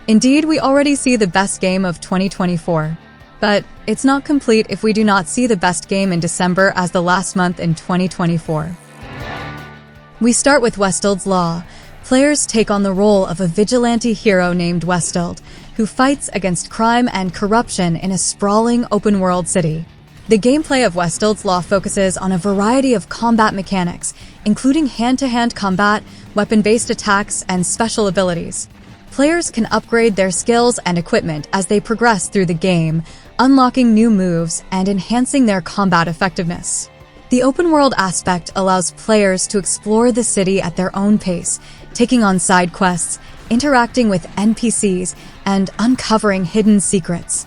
Indeed, we already see the best game of 2024. But it's not complete if we do not see the best game in December as the last month in 2024. We start with Westlid's Law. Players take on the role of a vigilante hero named Westlid, who fights against crime and corruption in a sprawling open-world city. The gameplay of Westlid's Law focuses on a variety of combat mechanics, including hand-to-hand combat, weapon-based attacks, and special abilities. Players can upgrade their skills and equipment as they progress through the game, unlocking new moves and enhancing their combat effectiveness. The open-world aspect allows players to explore the city at their own pace, taking on side quests, interacting with NPCs, and uncovering hidden secrets.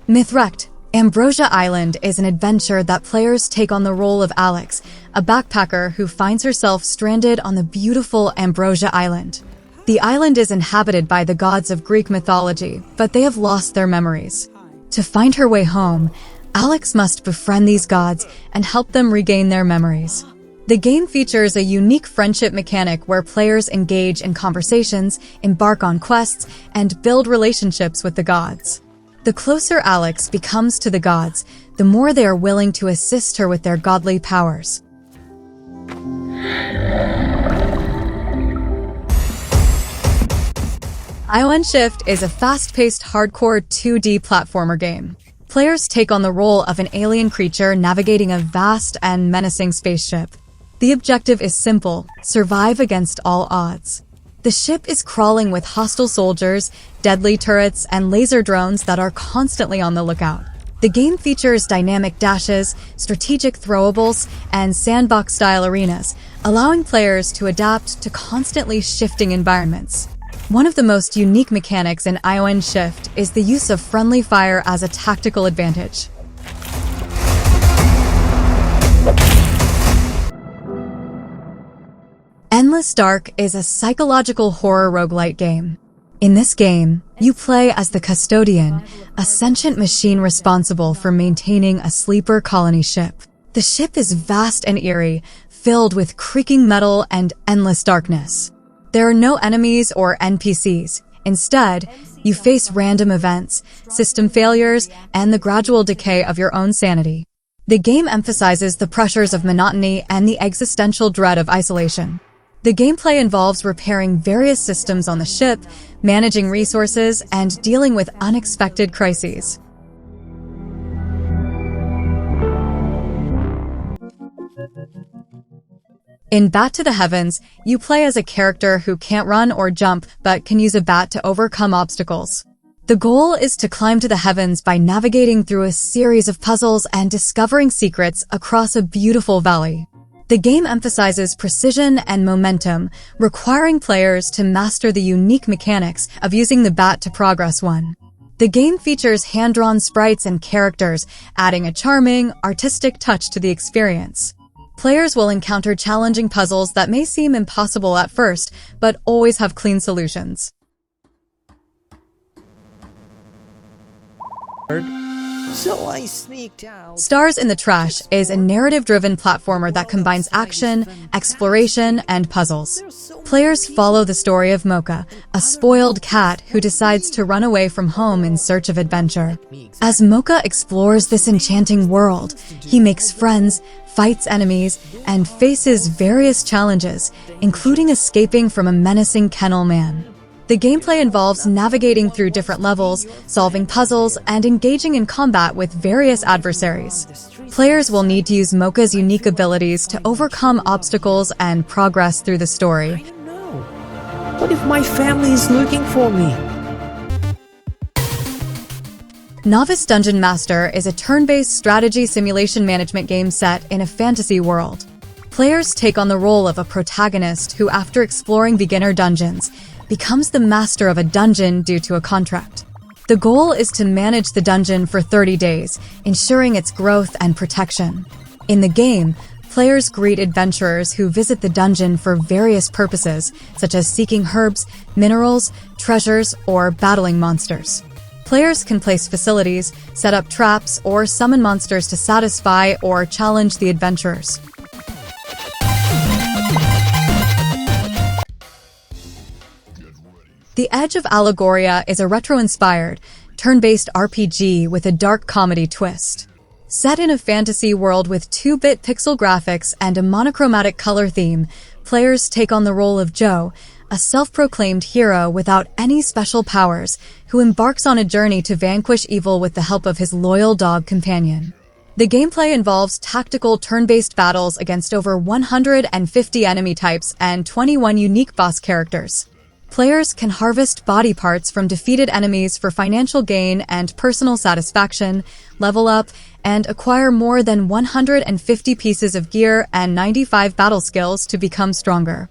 Mythwrecked. Ambrosia Island is an adventure that players take on the role of Alex, a backpacker who finds herself stranded on the beautiful Ambrosia Island. The island is inhabited by the gods of Greek mythology, but they have lost their memories. To find her way home, Alex must befriend these gods and help them regain their memories. The game features a unique friendship mechanic where players engage in conversations, embark on quests, and build relationships with the gods. The closer Alex becomes to the gods, the more they are willing to assist her with their godly powers. Ion Shift is a fast-paced, hardcore 2D platformer game. Players take on the role of an alien creature navigating a vast and menacing spaceship. The objective is simple: survive against all odds. The ship is crawling with hostile soldiers, deadly turrets, and laser drones that are constantly on the lookout. The game features dynamic dashes, strategic throwables, and sandbox-style arenas, allowing players to adapt to constantly shifting environments. One of the most unique mechanics in Ion Shift is the use of friendly fire as a tactical advantage. Endless Dark is a psychological horror roguelite game. In this game, you play as the Custodian, a sentient machine responsible for maintaining a sleeper colony ship. The ship is vast and eerie, filled with creaking metal and endless darkness. There are no enemies or NPCs. Instead, you face random events, system failures, and the gradual decay of your own sanity. The game emphasizes the pressures of monotony and the existential dread of isolation. The gameplay involves repairing various systems on the ship, managing resources, and dealing with unexpected crises. In Bat to the Heavens, you play as a character who can't run or jump but can use a bat to overcome obstacles. The goal is to climb to the heavens by navigating through a series of puzzles and discovering secrets across a beautiful valley. The game emphasizes precision and momentum, requiring players to master the unique mechanics of using the bat to progress one. The game features hand-drawn sprites and characters, adding a charming, artistic touch to the experience. Players will encounter challenging puzzles that may seem impossible at first, but always have clean solutions. So I sneaked out. Stars in the Trash is a narrative-driven platformer that combines action, exploration, and puzzles. Players follow the story of Mocha, a spoiled cat who decides to run away from home in search of adventure. As Mocha explores this enchanting world, he makes friends, fights enemies, and faces various challenges, including escaping from a menacing kennel man. The gameplay involves navigating through different levels, solving puzzles, and engaging in combat with various adversaries. Players will need to use Mocha's unique abilities to overcome obstacles and progress through the story. I don't know. What if my family is looking for me? Novice Dungeon Master is a turn-based strategy simulation management game set in a fantasy world. Players take on the role of a protagonist who, after exploring beginner dungeons, becomes the master of a dungeon due to a contract. The goal is to manage the dungeon for 30 days, ensuring its growth and protection. In the game, players greet adventurers who visit the dungeon for various purposes, such as seeking herbs, minerals, treasures, or battling monsters. Players can place facilities, set up traps, or summon monsters to satisfy or challenge the adventurers. The Edge of Allegoria is a retro-inspired, turn-based RPG with a dark comedy twist. Set in a fantasy world with 2-bit pixel graphics and a monochromatic color theme, players take on the role of Joe, a self-proclaimed hero without any special powers, who embarks on a journey to vanquish evil with the help of his loyal dog companion. The gameplay involves tactical turn-based battles against over 150 enemy types and 21 unique boss characters. Players can harvest body parts from defeated enemies for financial gain and personal satisfaction, level up, and acquire more than 150 pieces of gear and 95 battle skills to become stronger.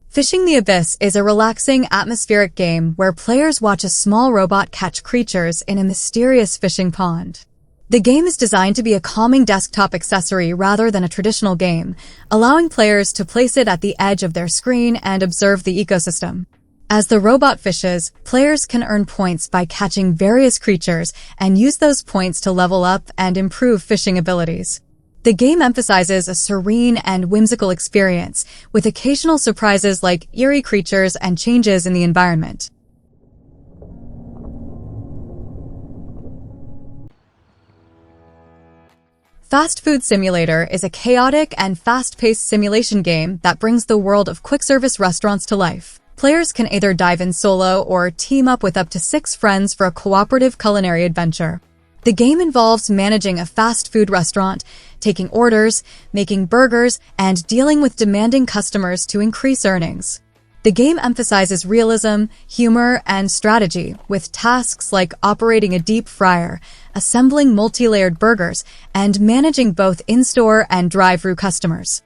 Fishing the Abyss is a relaxing, atmospheric game where players watch a small robot catch creatures in a mysterious fishing pond. The game is designed to be a calming desktop accessory rather than a traditional game, allowing players to place it at the edge of their screen and observe the ecosystem. As the robot fishes, players can earn points by catching various creatures and use those points to level up and improve fishing abilities. The game emphasizes a serene and whimsical experience, with occasional surprises like eerie creatures and changes in the environment. Fast Food Simulator is a chaotic and fast-paced simulation game that brings the world of quick-service restaurants to life. Players can either dive in solo or team up with up to 6 friends for a cooperative culinary adventure. The game involves managing a fast food restaurant, taking orders, making burgers, and dealing with demanding customers to increase earnings. The game emphasizes realism, humor, and strategy, with tasks like operating a deep fryer, assembling multi-layered burgers, and managing both in-store and drive-thru customers.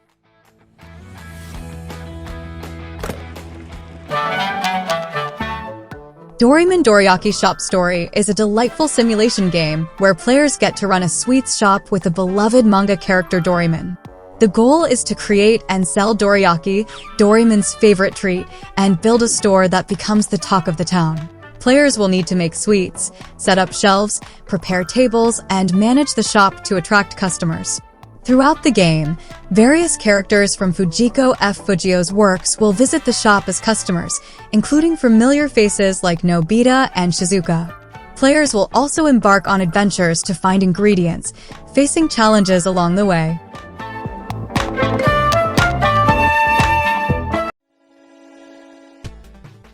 Doraemon Dorayaki Shop Story is a delightful simulation game where players get to run a sweets shop with the beloved manga character Doraemon. The goal is to create and sell dorayaki, Doraemon's favorite treat, and build a store that becomes the talk of the town. Players will need to make sweets, set up shelves, prepare tables, and manage the shop to attract customers. Throughout the game, various characters from Fujiko F. Fujio's works will visit the shop as customers, including familiar faces like Nobita and Shizuka. Players will also embark on adventures to find ingredients, facing challenges along the way.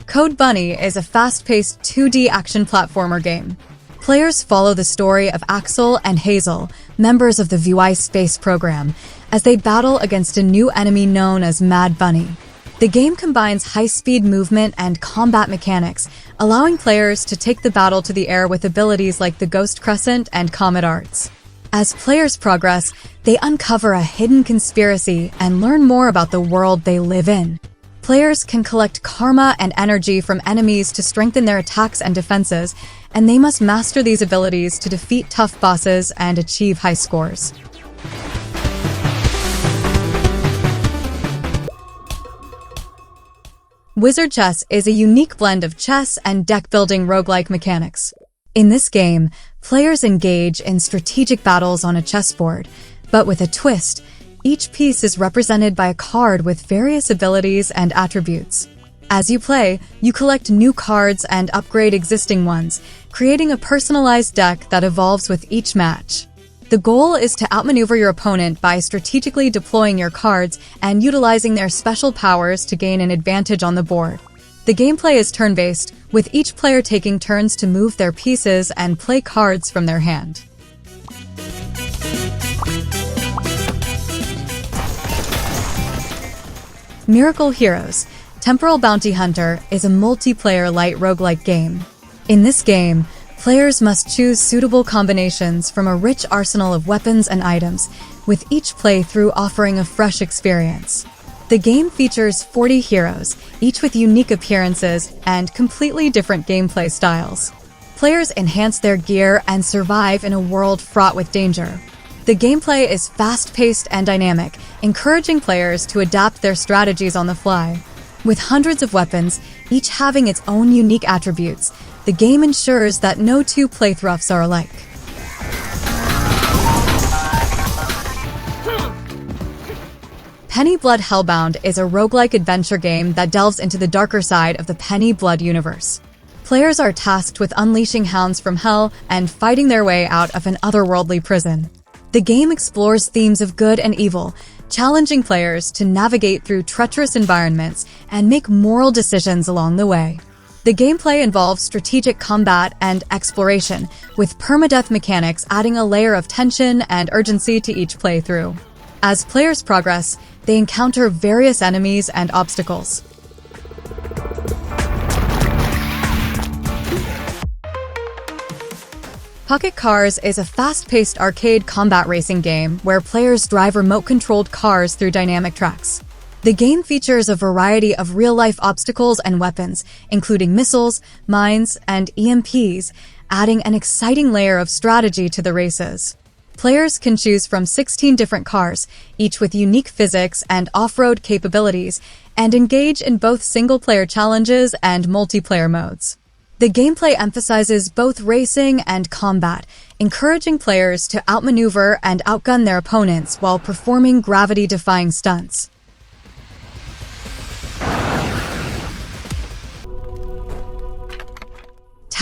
Code Bunny is a fast-paced 2D action platformer game. Players follow the story of Axel and Hazel, members of the VUI space program, as they battle against a new enemy known as Mad Bunny. The game combines high-speed movement and combat mechanics, allowing players to take the battle to the air with abilities like the Ghost Crescent and Comet Arts. As players progress, they uncover a hidden conspiracy and learn more about the world they live in. Players can collect karma and energy from enemies to strengthen their attacks and defenses, and they must master these abilities to defeat tough bosses and achieve high scores. WizardChess is a unique blend of chess and deck-building roguelike mechanics. In this game, players engage in strategic battles on a chessboard, but with a twist. Each piece is represented by a card with various abilities and attributes. As you play, you collect new cards and upgrade existing ones, creating a personalized deck that evolves with each match. The goal is to outmaneuver your opponent by strategically deploying your cards and utilizing their special powers to gain an advantage on the board. The gameplay is turn-based, with each player taking turns to move their pieces and play cards from their hand. Miracle Heroes: Temporal Bounty Hunter is a multiplayer light roguelike game. In this game, players must choose suitable combinations from a rich arsenal of weapons and items, with each playthrough offering a fresh experience. The game features 40 heroes, each with unique appearances and completely different gameplay styles. Players enhance their gear and survive in a world fraught with danger. The gameplay is fast-paced and dynamic, encouraging players to adapt their strategies on the fly. With hundreds of weapons, each having its own unique attributes, the game ensures that no two playthroughs are alike. Penny Blood Hellbound is a roguelike adventure game that delves into the darker side of the Penny Blood universe. Players are tasked with unleashing hounds from hell and fighting their way out of an otherworldly prison. The game explores themes of good and evil, challenging players to navigate through treacherous environments and make moral decisions along the way. The gameplay involves strategic combat and exploration, with permadeath mechanics adding a layer of tension and urgency to each playthrough. As players progress, they encounter various enemies and obstacles. Pocket Cars is a fast-paced arcade combat racing game where players drive remote-controlled cars through dynamic tracks. The game features a variety of real-life obstacles and weapons, including missiles, mines, and EMPs, adding an exciting layer of strategy to the races. Players can choose from 16 different cars, each with unique physics and off-road capabilities, and engage in both single-player challenges and multiplayer modes. The gameplay emphasizes both racing and combat, encouraging players to outmaneuver and outgun their opponents while performing gravity-defying stunts.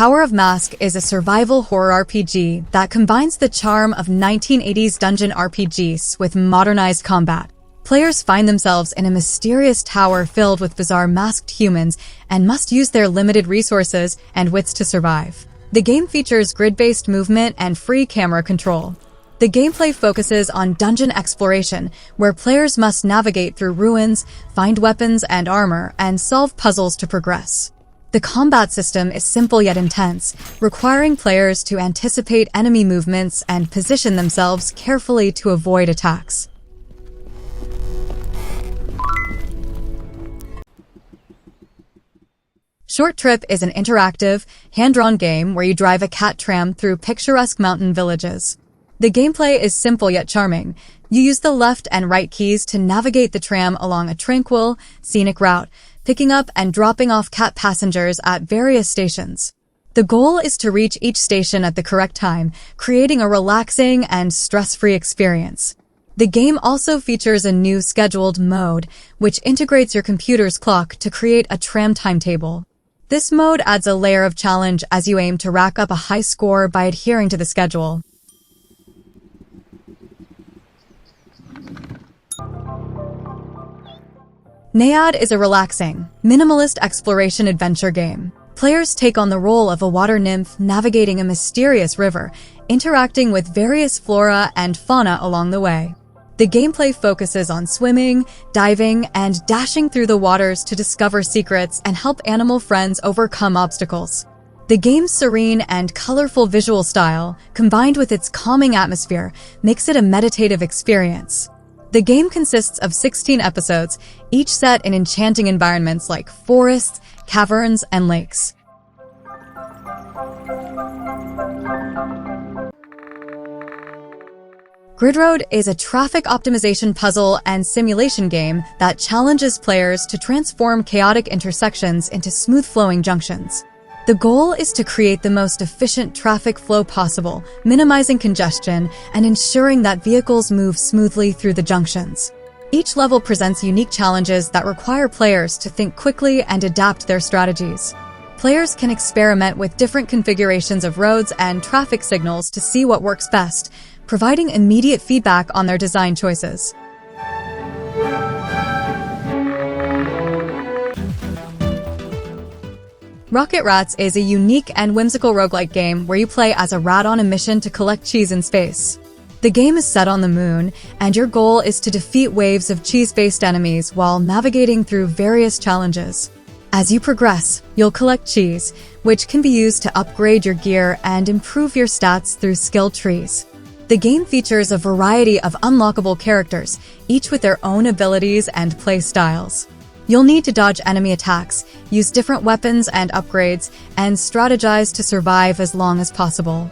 Tower of Mask is a survival horror RPG that combines the charm of 1980s dungeon RPGs with modernized combat. Players find themselves in a mysterious tower filled with bizarre masked humans and must use their limited resources and wits to survive. The game features grid-based movement and free camera control. The gameplay focuses on dungeon exploration, where players must navigate through ruins, find weapons and armor, and solve puzzles to progress. The combat system is simple yet intense, requiring players to anticipate enemy movements and position themselves carefully to avoid attacks. Short Trip is an interactive, hand-drawn game where you drive a cat tram through picturesque mountain villages. The gameplay is simple yet charming. You use the left and right keys to navigate the tram along a tranquil, scenic route, picking up and dropping off cat passengers at various stations. The goal is to reach each station at the correct time, creating a relaxing and stress-free experience. The game also features a new scheduled mode, which integrates your computer's clock to create a tram timetable. This mode adds a layer of challenge as you aim to rack up a high score by adhering to the schedule. NAIAD is a relaxing, minimalist exploration adventure game. Players take on the role of a water nymph navigating a mysterious river, interacting with various flora and fauna along the way. The gameplay focuses on swimming, diving, and dashing through the waters to discover secrets and help animal friends overcome obstacles. The game's serene and colorful visual style, combined with its calming atmosphere, makes it a meditative experience. The game consists of 16 episodes, each set in enchanting environments like forests, caverns, and lakes. GRIDROAD is a traffic optimization puzzle and simulation game that challenges players to transform chaotic intersections into smooth-flowing junctions. The goal is to create the most efficient traffic flow possible, minimizing congestion and ensuring that vehicles move smoothly through the junctions. Each level presents unique challenges that require players to think quickly and adapt their strategies. Players can experiment with different configurations of roads and traffic signals to see what works best, providing immediate feedback on their design choices. Rocket Rats is a unique and whimsical roguelike game where you play as a rat on a mission to collect cheese in space. The game is set on the moon, and your goal is to defeat waves of cheese-based enemies while navigating through various challenges. As you progress, you'll collect cheese, which can be used to upgrade your gear and improve your stats through skill trees. The game features a variety of unlockable characters, each with their own abilities and play styles. You'll need to dodge enemy attacks, use different weapons and upgrades, and strategize to survive as long as possible.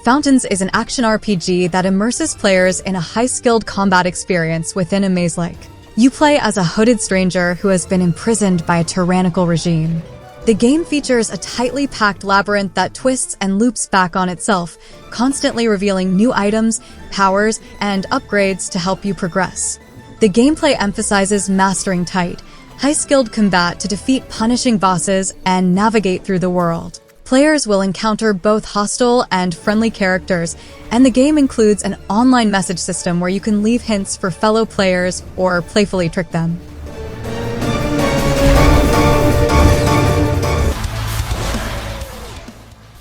Fountains is an action RPG that immerses players in a high-skilled combat experience within a maze lake. You play as a hooded stranger who has been imprisoned by a tyrannical regime. The game features a tightly packed labyrinth that twists and loops back on itself, constantly revealing new items, powers, and upgrades to help you progress. The gameplay emphasizes mastering tight, high-skilled combat to defeat punishing bosses and navigate through the world. Players will encounter both hostile and friendly characters, and the game includes an online message system where you can leave hints for fellow players or playfully trick them.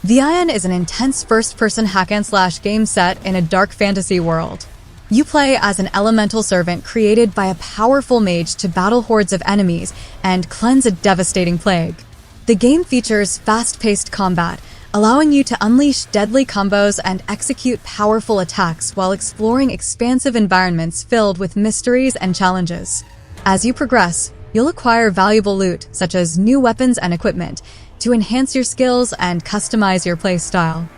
NAIAD is an intense first-person hack-and-slash game set in a dark fantasy world. You play as an elemental servant created by a powerful mage to battle hordes of enemies and cleanse a devastating plague. The game features fast-paced combat, allowing you to unleash deadly combos and execute powerful attacks while exploring expansive environments filled with mysteries and challenges. As you progress, you'll acquire valuable loot, such as new weapons and equipment, to enhance your skills and customize your playstyle.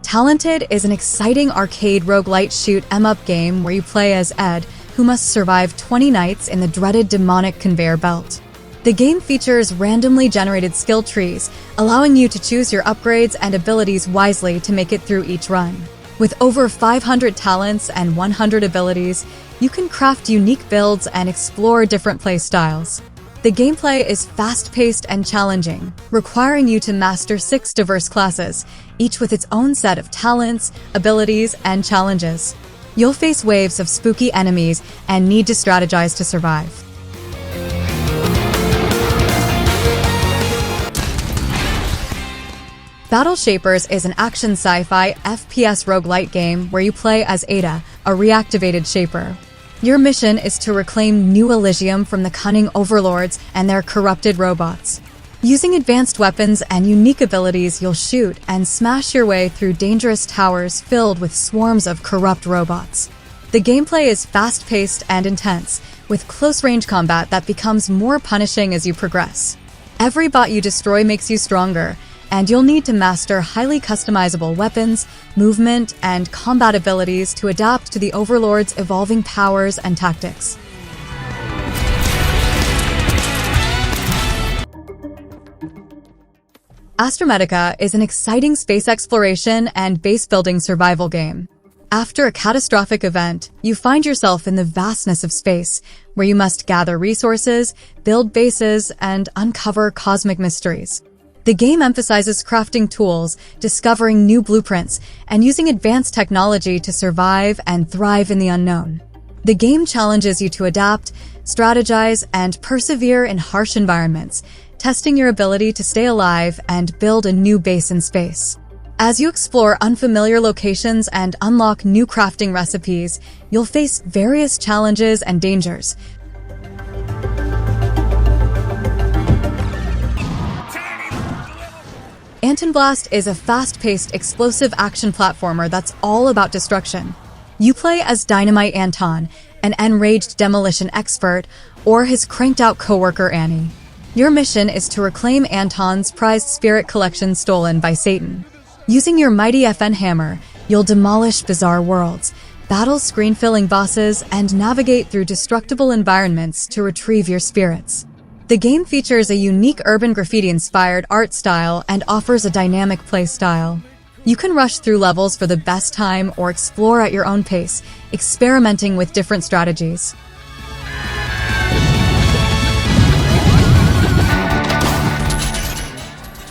Talented is an exciting arcade roguelite shoot-'em-up game where you play as Ed, who must survive 20 nights in the dreaded demonic conveyor belt. The game features randomly generated skill trees, allowing you to choose your upgrades and abilities wisely to make it through each run. With over 500 talents and 100 abilities, you can craft unique builds and explore different playstyles. The gameplay is fast-paced and challenging, requiring you to master 6 diverse classes, each with its own set of talents, abilities, and challenges. You'll face waves of spooky enemies and need to strategize to survive. Battle Shapers is an action sci-fi FPS roguelite game where you play as Ada, a reactivated Shaper. Your mission is to reclaim New Elysium from the cunning overlords and their corrupted robots. Using advanced weapons and unique abilities, you'll shoot and smash your way through dangerous towers filled with swarms of corrupt robots. The gameplay is fast-paced and intense, with close-range combat that becomes more punishing as you progress. Every bot you destroy makes you stronger, and you'll need to master highly customizable weapons, movement, and combat abilities to adapt to the Overlord's evolving powers and tactics. Astromedica is an exciting space exploration and base-building survival game. After a catastrophic event, you find yourself in the vastness of space, where you must gather resources, build bases, and uncover cosmic mysteries. The game emphasizes crafting tools, discovering new blueprints, and using advanced technology to survive and thrive in the unknown. The game challenges you to adapt, strategize, and persevere in harsh environments, testing your ability to stay alive and build a new base in space. As you explore unfamiliar locations and unlock new crafting recipes, you'll face various challenges and dangers. Anton Blast is a fast-paced, explosive action platformer that's all about destruction. You play as Dynamite Anton, an enraged demolition expert, or his cranked-out coworker Annie. Your mission is to reclaim Anton's prized spirit collection stolen by Satan. Using your mighty FN hammer, you'll demolish bizarre worlds, battle screen-filling bosses, and navigate through destructible environments to retrieve your spirits. The game features a unique urban graffiti-inspired art style and offers a dynamic play style. You can rush through levels for the best time or explore at your own pace, experimenting with different strategies.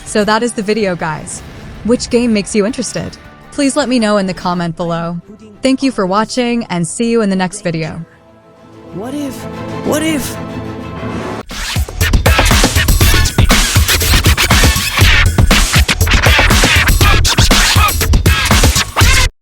So that is the video, guys. Which game makes you interested? Please let me know in the comment below. Thank you for watching and see you in the next video. What if